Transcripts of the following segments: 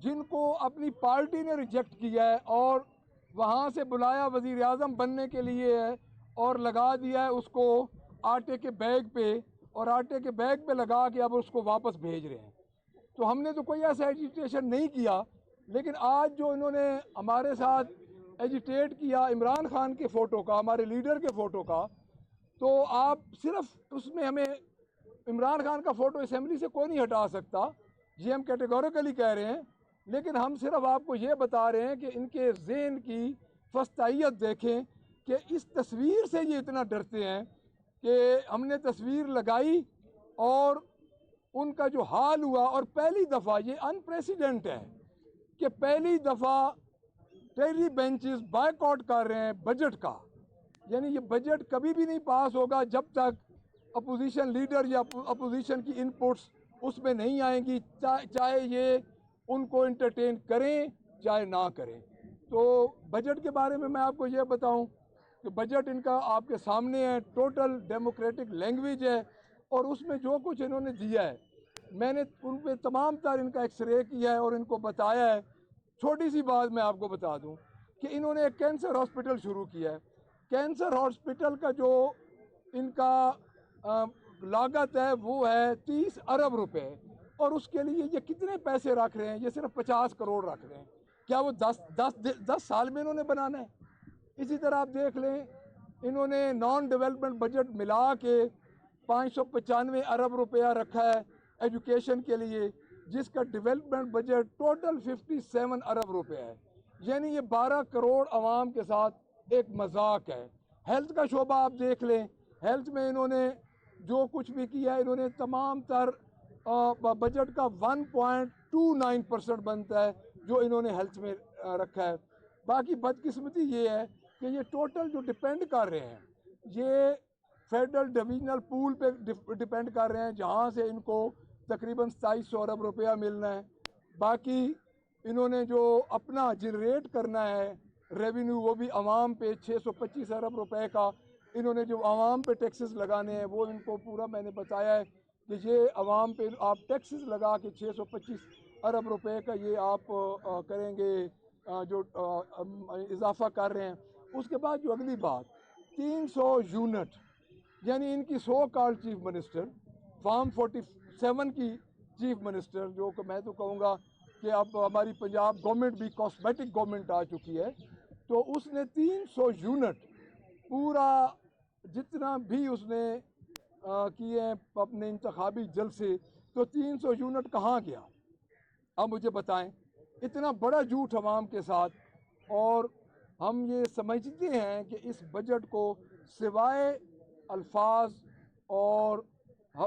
جن کو اپنی پارٹی نے ریجیکٹ کیا ہے اور وہاں سے بلایا وزیر اعظم بننے کے لیے ہے اور لگا دیا ہے اس کو آٹے کے بیگ پہ، اور آٹے کے بیگ پہ لگا کے اب اس کو واپس بھیج رہے ہیں۔ تو ہم نے تو کوئی ایسا ایجیٹیشن نہیں کیا، لیکن آج جو انہوں نے ہمارے ساتھ ایجیٹیٹ کیا عمران خان کے فوٹو کا، ہمارے لیڈر کے فوٹو کا، تو آپ صرف اس میں ہمیں عمران خان کا فوٹو اسمبلی سے کوئی نہیں ہٹا سکتا، یہ ہم کیٹیگوریکلی کہہ رہے ہیں، لیکن ہم صرف آپ کو یہ بتا رہے ہیں کہ ان کے ذہن کی فسطائیت دیکھیں کہ اس تصویر سے یہ اتنا ڈرتے ہیں کہ ہم نے تصویر لگائی اور ان کا جو حال ہوا، اور پہلی دفعہ یہ انپریسیڈنٹ ہے کہ پہلی دفعہ ٹیلی بینچز بائیک آؤٹ کر رہے ہیں بجٹ کا، یعنی یہ بجٹ کبھی بھی نہیں پاس ہوگا جب تک اپوزیشن لیڈر یا اپوزیشن کی انپٹس اس میں نہیں آئیں گی، چاہے یہ ان کو انٹرٹین کریں چاہے نہ کریں۔ تو بجٹ کے بارے میں آپ کو یہ بتاؤں کہ بجٹ ان کا آپ کے سامنے ہے، ٹوٹل ڈیموکریٹک لینگویج ہے، اور اس میں جو کچھ انہوں نے دیا ہے میں نے ان پہ تمام تر ان کا ایکس رے کیا ہے اور ان کو بتایا ہے۔ چھوٹی سی بات میں آپ کو بتا دوں کہ انہوں نے ایک کینسر ہاسپٹل شروع کیا ہے۔ کینسر ہاسپٹل کا جو ان کا لاگت ہے وہ ہے 30 ارب روپے، اور اس کے لیے یہ کتنے پیسے رکھ رہے ہیں؟ یہ صرف 50 کروڑ رکھ رہے ہیں۔ کیا وہ 10 سال میں انہوں نے بنانا ہے؟ اسی طرح آپ دیکھ لیں انہوں نے نان ڈیولپمنٹ بجٹ ملا کے 595 ارب روپیہ رکھا ہے ایجوکیشن کے لیے، جس کا ڈیولپمنٹ بجٹ ٹوٹل 57 ارب روپے ہے، یعنی یہ 12 کروڑ عوام کے ساتھ ایک مذاق ہے۔ ہیلتھ کا شعبہ آپ دیکھ لیں، ہیلتھ میں انہوں نے جو کچھ بھی کیا ہے، انہوں نے تمام تر بجٹ کا 1.29% بنتا ہے جو انہوں نے ہیلتھ میں رکھا ہے۔ باقی بدقسمتی یہ ہے کہ یہ ٹوٹل جو ڈیپینڈ کر رہے ہیں یہ فیڈرل ڈویژنل پول پہ ڈیپینڈ کر رہے ہیں، جہاں سے ان کو تقریباً 2700 ارب روپیہ ملنا ہے۔ باقی انہوں نے جو اپنا جنریٹ کرنا ہے ریونیو، وہ بھی عوام پہ 625 ارب روپے کا انہوں نے جو عوام پہ ٹیکسز لگانے ہیں وہ ان کو پورا میں نے بتایا ہے کہ یہ عوام پہ آپ ٹیکسز لگا کے 625 ارب روپے کا یہ آپ کریں گے جو اضافہ کر رہے ہیں۔ اس کے بعد جو اگلی بات 300 یونٹ، یعنی ان کی سو کال چیف منسٹر فارم 47 کی چیف منسٹر، جو کہ میں تو کہوں گا کہ اب ہماری پنجاب گورنمنٹ بھی کاسمیٹک گورنمنٹ آ چکی ہے، تو اس نے 300 یونٹ پورا جتنا بھی اس نے کیے ہیں اپنے انتخابی جلسے، تو 300 یونٹ کہاں گیا؟ اب مجھے بتائیں، اتنا بڑا جھوٹ عوام کے ساتھ، اور ہم یہ سمجھتے ہیں کہ اس بجٹ کو سوائے الفاظ اور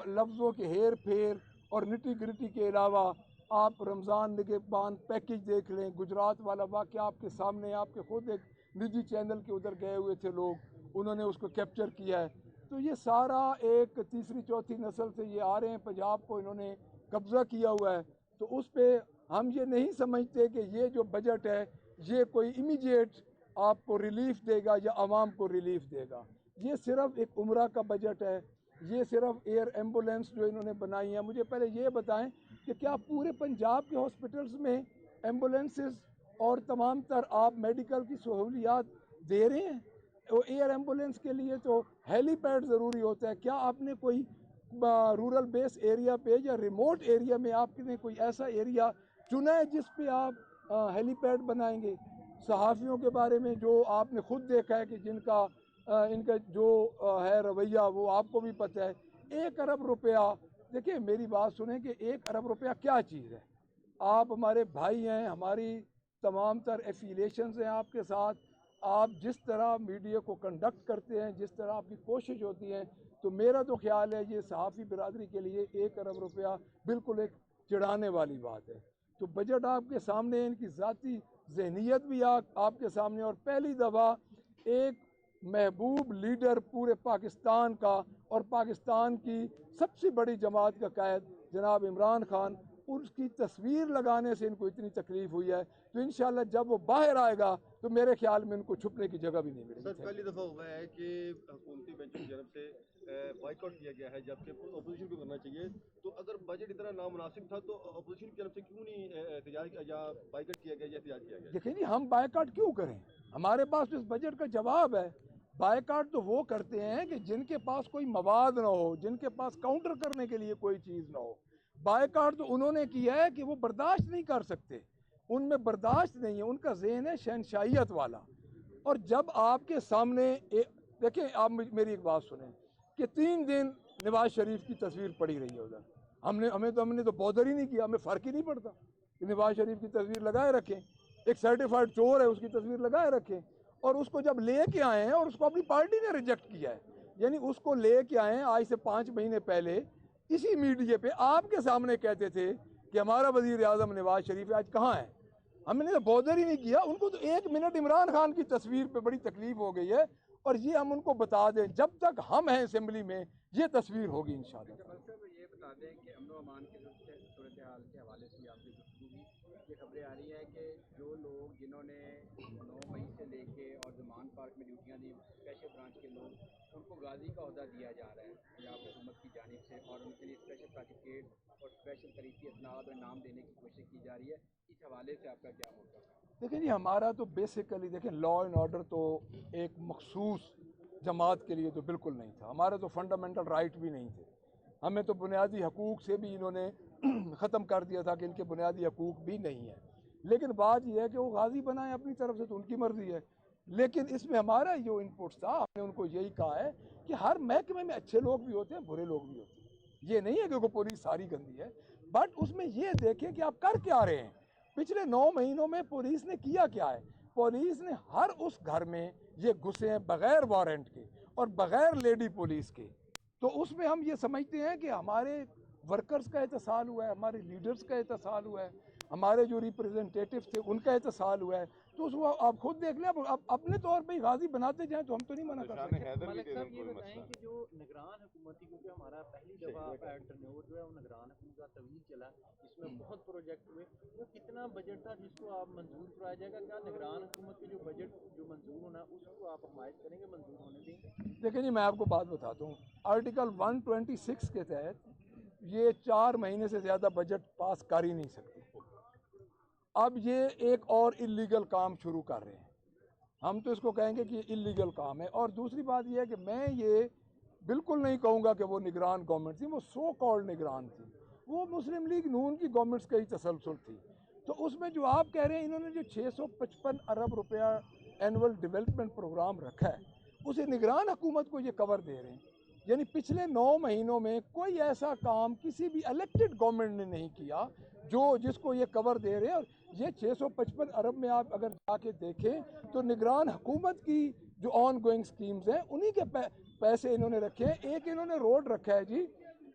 لفظوں کے ہیر پھیر اور نٹی گرٹی کے علاوہ آپ رمضان نگہبان پیکج دیکھ لیں، گجرات والا واقعہ آپ کے سامنے، آپ کے خود ایک نجی چینل کے ادھر گئے ہوئے تھے لوگ، انہوں نے اس کو کیپچر کیا ہے۔ تو یہ سارا ایک تیسری چوتھی نسل سے یہ آ رہے ہیں، پنجاب کو انہوں نے قبضہ کیا ہوا ہے، تو اس پہ ہم یہ نہیں سمجھتے کہ یہ جو بجٹ ہے یہ کوئی امیڈیٹ آپ کو ریلیف دے گا یا عوام کو ریلیف دے گا۔ یہ صرف ایک عمرہ کا بجٹ ہے، یہ صرف ایئر ایمبولینس جو انہوں نے بنائی ہے۔ مجھے پہلے یہ بتائیں کہ کیا پورے پنجاب کے ہاسپٹلز میں ایمبولینسز اور تمام تر آپ میڈیکل کی سہولیات دے رہے ہیں؟ ایئر ایمبولینس کے لیے تو ہیلی پیڈ ضروری ہوتا ہے۔ کیا آپ نے کوئی رورل بیس ایریا پہ یا ریموٹ ایریا میں آپ نے کوئی ایسا ایریا چنا ہے جس پہ آپ ہیلی پیڈ بنائیں گے؟ صحافیوں کے بارے میں جو آپ نے خود دیکھا ہے کہ ان کا جو ہے رویہ وہ آپ کو بھی پتہ ہے۔ 1 ارب روپیہ، دیکھیں میری بات سنیں کہ 1 ارب روپیہ کیا چیز ہے؟ آپ ہمارے بھائی ہیں، ہماری تمام تر ایفیلیشنز ہیں آپ کے ساتھ، آپ جس طرح میڈیا کو کنڈکٹ کرتے ہیں، جس طرح آپ کی کوشش ہوتی ہے، تو میرا تو خیال ہے یہ صحافی برادری کے لیے 1 ارب روپیہ بالکل ایک چڑھانے والی بات ہے۔ تو بجٹ آپ کے سامنے، ان کی ذاتی ذہنیت بھی آپ کے سامنے، اور پہلی دفعہ ایک محبوب لیڈر پورے پاکستان کا اور پاکستان کی سب سے بڑی جماعت کا قائد جناب عمران خان، اس کی تصویر لگانے سے ان کو اتنی تکلیف ہوئی ہے، تو انشاءاللہ جب وہ باہر آئے گا تو میرے خیال میں ان کو چھپنے کی جگہ بھی نہیں ملے گی۔ سر پہلی دفعہ ہوا ہے کہ حکومتی بینچوں کی جانب سے بائیکاٹ کیا گیا ہے جبکہ اپوزیشن کو کرنا چاہیے، تو اگر بجٹ اتنا نامناسب تھا تو اپوزیشن کی طرف سے کیوں نہیں احتجاج یا بائیکاٹ کیا گیا یا احتجاج کیا گیا؟ دیکھیں جی، ہم بائیکاٹ کیوں کریں؟ ہمارے پاس اس بجٹ کا جواب ہے۔ بائیکاٹ تو وہ کرتے ہیں کہ جن کے پاس کوئی مواد نہ ہو، جن کے پاس کاؤنٹر کرنے کے لیے کوئی چیز نہ ہو۔ بائیکاٹ تو انہوں نے کیا ہے کہ وہ برداشت نہیں کر سکتے، ان میں برداشت نہیں ہے، ان کا ذہن ہے شہنشائیت والا۔ اور جب آپ کے سامنے دیکھیں، آپ میری ایک بات سنیں کہ 3 دن نواز شریف کی تصویر پڑی رہی ہے ادھر، ہم نے تو بودر ہی نہیں کیا، ہمیں فرق ہی نہیں پڑتا کہ نواز شریف کی تصویر لگائے رکھیں، ایک سرٹیفائڈ چور ہے اس کی تصویر لگائے رکھیں، اور اس کو جب لے کے آئے ہیں اور اس کو اپنی پارٹی نے ریجیکٹ کیا ہے، یعنی اس کو لے کے آئے ہیں آج سے 5 مہینے پہلے اسی میڈیا پہ آپ کے سامنے کہتے تھے کہ ہمارا وزیر اعظم نواز شریف آج کہاں ہے؟ ہم نے تو بودر ہی نہیں کیا، ان کو تو 1 منٹ عمران خان کی تصویر پہ بڑی تکلیف ہو گئی ہے، اور یہ ہم ان کو بتا دیں جب تک ہم ہیں اسمبلی میں یہ تصویر ہوگی انشاءاللہ۔ صاحب یہ بتا دیں کہ امن و امان کی صورتحال کے حوالے سے آپ کی گفتگو کی یہ خبریں آ رہی ہیں کہ جو لوگ جنہوں نے 9 مئی سے لے کے اور زمان پارک میں ڈیوٹیاں دی، اسپیشل برانچ کے لوگ، ان کو غازی کا عہدہ دیا جا رہا ہے پنجاب حکومت کی جانب سے، اور ان کے لیے اسپیشل سرٹیفکیٹ اور اسپیشل تاریخی اسناد اور انعام دینے کی کوشش کی جا رہی ہے، اس حوالے سے آپ کا کیا موقف ہے؟ دیکھیں جی، ہمارا تو بیسیکلی دیکھیں لا اینڈ آرڈر تو ایک مخصوص جماعت کے لیے تو بالکل نہیں تھا، ہمارے تو فنڈامنٹل رائٹ بھی نہیں تھے، ہمیں تو بنیادی حقوق سے بھی انہوں نے ختم کر دیا تھا کہ ان کے بنیادی حقوق بھی نہیں ہیں۔ لیکن بات یہ ہے کہ وہ غازی بنائیں اپنی طرف سے تو ان کی مرضی ہے، لیکن اس میں ہمارا جو انپوٹس تھا، ہم نے ان کو یہی کہا ہے کہ ہر محکمے میں اچھے لوگ بھی ہوتے ہیں، برے لوگ بھی ہوتے ہیں، یہ نہیں ہے کہ پولیس ساری گندی ہے، بٹ اس میں یہ دیکھیں کہ آپ کر کیا رہے ہیں۔ پچھلے 9 مہینوں میں پولیس نے کیا کیا ہے؟ پولیس نے ہر اس گھر میں یہ گھسے ہیں بغیر وارنٹ کے اور بغیر لیڈی پولیس کے، تو اس میں ہم یہ سمجھتے ہیں کہ ہمارے ورکرز کا اتصال ہوا ہے، ہمارے لیڈرز کا اتصال ہوا ہے، ہمارے جو ریپریزنٹیٹیو تھے ان کا اتصال ہوا ہے، تو اس کو آپ خود دیکھ لیں، آپ اپنے طور پہ ہی غازی بناتے جائیں تو ہم تو نہیں منع کر سکتے۔ ملک صاحب یہ بتائیں کہ جو نگران حکومتی، کیونکہ ہمارا پہلی دفعہ ٹرنور جو ہے وہ نگران حکومت کا طویل چلا، اس میں بہت پروجیکٹ ہوئے، وہ کتنا بجٹ تھا جس کو آپ منظور کرایا جائے گا؟ کیا نگران حکومت کے جو بجٹ جو منظور ہونا ہے اس کو آپ حمایت کریں گے، منظور ہونے دیں گے؟ دیکھیں جی، میں آپ کو بات بتاتا ہوں، آرٹیکل 126 کے تحت یہ 4 مہینے سے زیادہ بجٹ پاس کر ہی نہیں سکتے۔ اب یہ ایک اور اللیگل کام شروع کر رہے ہیں، ہم تو اس کو کہیں گے کہ یہ اللیگل کام ہے۔ اور دوسری بات یہ ہے کہ میں یہ بالکل نہیں کہوں گا کہ وہ نگران گورنمنٹ تھی، وہ سو کالڈ نگران تھی، وہ مسلم لیگ نون کی گورنمنٹس کا ہی تسلسل تھی۔ تو اس میں جو آپ کہہ رہے ہیں، انہوں نے جو 655 ارب روپیہ اینول ڈیولپمنٹ پروگرام رکھا ہے، اسے نگران حکومت کو یہ کور دے رہے ہیں، یعنی پچھلے 9 مہینوں میں کوئی ایسا کام کسی بھی الیکٹڈ گورنمنٹ نے نہیں کیا جس کو یہ کور دے رہے ہیں۔ اور یہ 655 ارب میں آپ اگر جا کے دیکھیں تو نگران حکومت کی جو آن گوئنگ سکیمز ہیں انہی کے پیسے انہوں نے رکھے ہیں۔ ایک انہوں نے روڈ رکھا ہے جی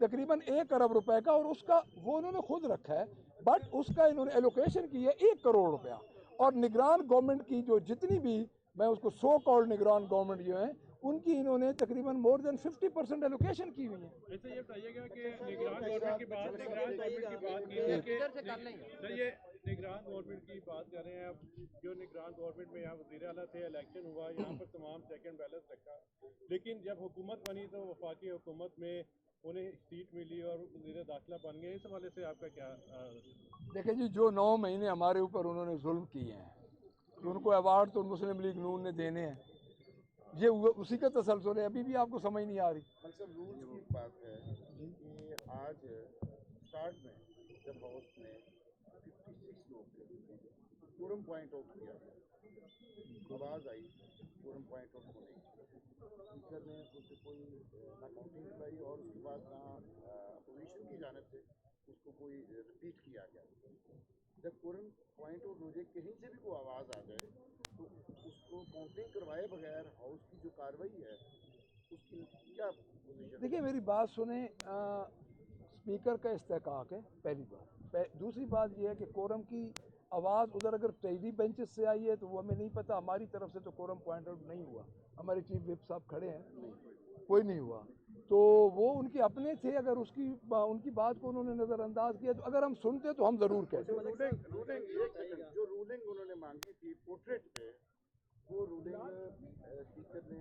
تقریباً 1 ارب روپے کا، اور اس کا وہ انہوں نے خود رکھا ہے، بٹ اس کا انہوں نے ایلوکیشن کی ہے 1 کروڑ روپیہ۔ اور نگران گورنمنٹ کی جو جتنی بھی، میں اس کو سو کالڈ نگران گورنمنٹ جو ہیں، ان کی انہوں نے تقریباً مور دین 50% ایلوکیشن کی ہوئی ہے۔ ایسے یہ بتائیے گا کہ نگران گورنمنٹ کی بات کی ہے کہ یہ نگران گورنمنٹ کی بات کر رہے ہیں، اب جو نگران گورنمنٹ میں یہاں وزیر اعلیٰ تھے، الیکشن ہوا، یہاں پر تمام چیک اینڈ بیلنس رکھا، لیکن جب حکومت بنی تو وفاقی حکومت میں انہیں سیٹ ملی اور وزیر داخلہ بن گئے، اس حوالے سے آپ کا کیا؟ دیکھیں جی، جو 9 مہینے ہمارے اوپر انہوں نے ظلم کیے ہیں، تو ان کو ایوارڈ تو مسلم لیگ نون نے دینے ہیں، یہ اسی کا تسلسل ہے، ابھی بھی آپ کو سمجھ نہیں آ رہی؟ سر رولز کی بات ہے کہ آج اسٹارٹ میں جب ہاؤس میں 56 لوگ تھے، کورم پوائنٹ آؤٹ کیا، آواز آئی کورم پوائنٹ آؤٹ ہونے کی، اسپیکر نے اس سے کوئی نہ کاؤنٹنگ کرائی، اور اس کے بعد نہ اپوزیشن کی جانب سے اس کو کوئی رپیٹ کیا گیا۔ جب کورم پوائنٹ آؤٹ ہو جائے، کہیں سے بھی کوئی آواز آ جائے، تو اس کو کاؤنٹنگ کروائے بغیر ہاؤس کی جو کارروائی ہے اس کی کیا پوزیشن؟ دیکھیں میری بات سنیں، اسپیکر کا استحقاق ہے پہلی بات، دوسری بات یہ ہے کہ کورم کی آواز ادھر اگر ٹیلی بینچز سے آئی ہے تو وہ ہمیں نہیں پتہ، ہماری طرف سے تو کورم پوائنٹ آؤٹ نہیں ہوا، ہمارے چیف وپ صاحب کھڑے ہیں، کوئی نہیں ہوا، تو وہ ان کے اپنے تھے، اگر ان کی بات کو انہوں نے نظر انداز کیا تو اگر ہم سنتے تو ہم ضرور کہتے۔ جو رولنگ انہوں نے مانگی تھی پورٹریٹ پہ، وہ رولنگ اسپیکر نے